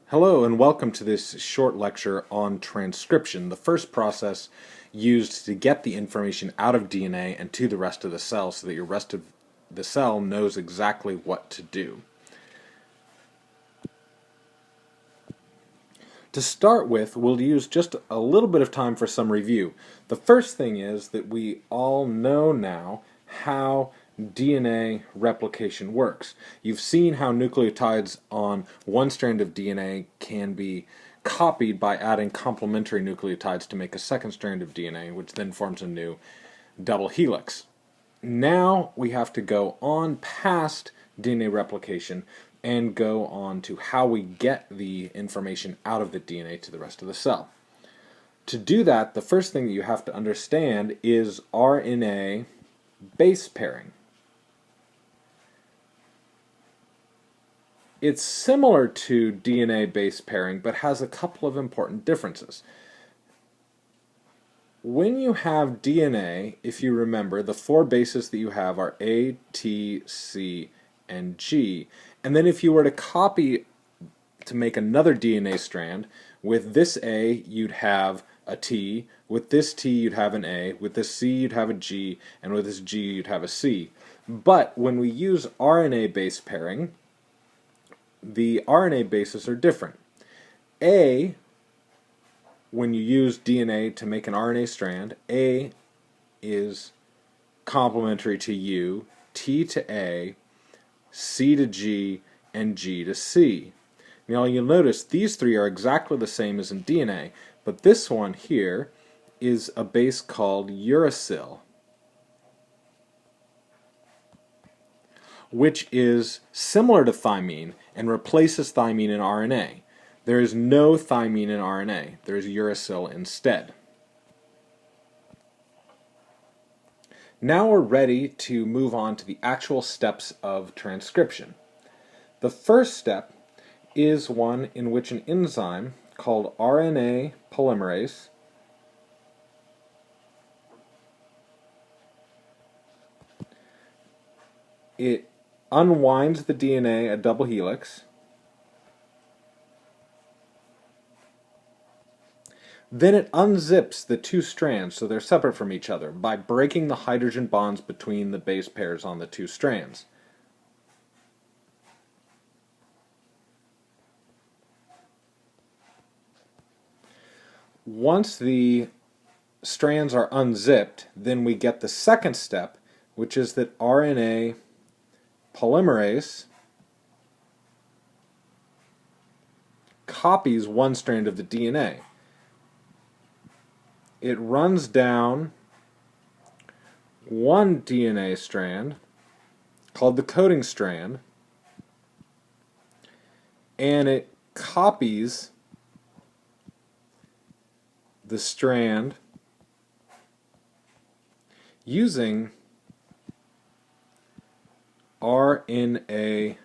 Hello and welcome to this short lecture on transcription, the first process used to get the information out of DNA and to the rest of the cell so that your rest of the cell knows exactly what to do. To start with, we'll use just a little bit of time for some review. The first thing is that we all know now how DNA replication works. You've seen how nucleotides on one strand of DNA can be copied by adding complementary nucleotides to make a second strand of DNA, which then forms a new double helix. Now we have to go on past DNA replication and go on to how we get the information out of the DNA to the rest of the cell. To do that, the first thing that you have to understand is RNA base pairing. It's similar to DNA base pairing, but has a couple of important differences. When you have DNA, if you remember, the four bases that you have are A, T, C, and G. And then if you were to copy to make another DNA strand, with this A you'd have a T, with this T you'd have an A, with this C you'd have a G, and with this G you'd have a C. But when we use RNA base pairing, the RNA bases are different. A, when you use DNA to make an RNA strand, A is complementary to U, T to A, C to G, and G to C. Now you'll notice these three are exactly the same as in DNA, but this one here is a base called uracil, which is similar to thymine and replaces thymine in RNA. There is no thymine in RNA. There is uracil instead. Now we're ready to move on to the actual steps of transcription. The first step is one in which an enzyme called RNA polymerase it unwinds the DNA at double helix, then it unzips the two strands so they're separate from each other by breaking the hydrogen bonds between the base pairs on the two strands. Once the strands are unzipped, then we get the second step, which is that RNA polymerase copies one strand of the DNA. It runs down one DNA strand called the coding strand, and it copies the strand using RNA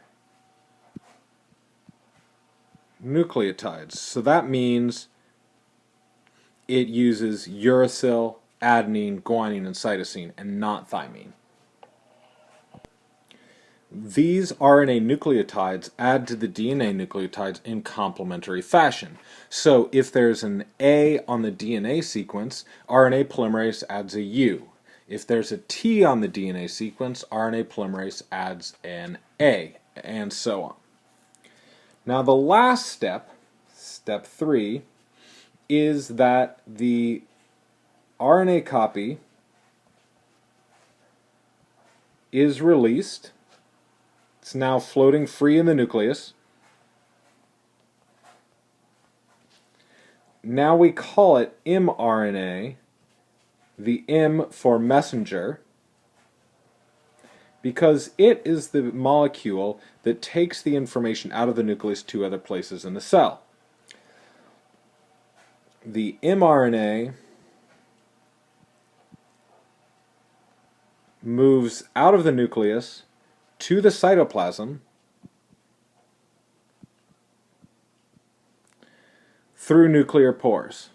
nucleotides. So that means it uses uracil, adenine, guanine, and cytosine, and not thymine. These RNA nucleotides add to the DNA nucleotides in complementary fashion. So if there's an A on the DNA sequence, RNA polymerase adds a U. If there's a T on the DNA sequence, RNA polymerase adds an A, and so on. Now the last step, step 3, is that the RNA copy is released. It's now floating free in the nucleus. Now we call it mRNA, the M for messenger, because it is the molecule that takes the information out of the nucleus to other places in the cell. The mRNA moves out of the nucleus to the cytoplasm through nuclear pores.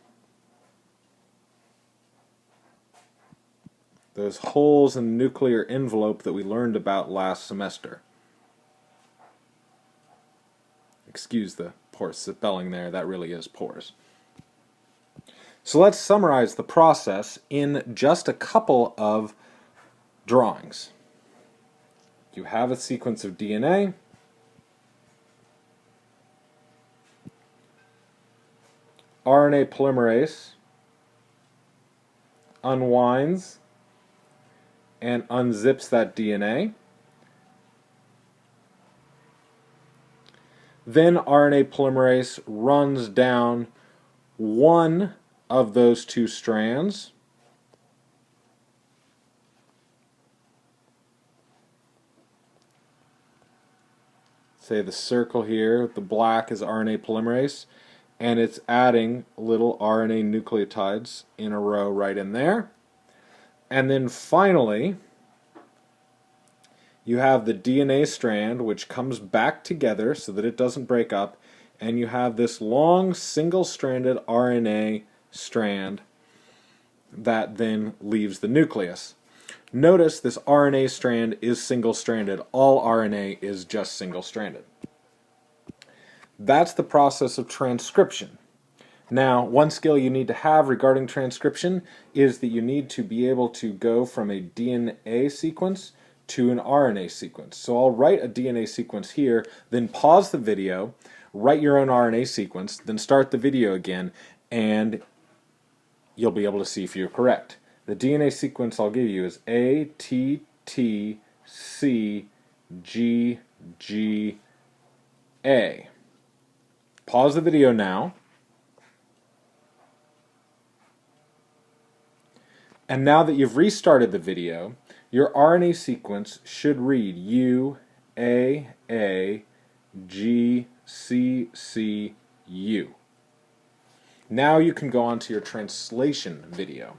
Those holes in the nuclear envelope that we learned about last semester. Excuse the poor spelling there, that really is pores. So let's summarize the process in just a couple of drawings. You have a sequence of DNA. RNA polymerase unwinds and unzips that DNA. Then RNA polymerase runs down one of those two strands. Say the circle here, the black is RNA polymerase, and it's adding little RNA nucleotides in a row right in there. And then finally, you have the DNA strand, which comes back together so that it doesn't break up, and you have this long single-stranded RNA strand that then leaves the nucleus. Notice this RNA strand is single-stranded. All RNA is just single-stranded. That's the process of transcription. Now, one skill you need to have regarding transcription is that you need to be able to go from a DNA sequence to an RNA sequence. So I'll write a DNA sequence here, then pause the video, write your own RNA sequence, then start the video again, and you'll be able to see if you're correct. The DNA sequence I'll give you is A, T, T, C, G, G, A. Pause the video now. And now that you've restarted the video, your RNA sequence should read U, A, G, C, C, U. Now you can go on to your translation video.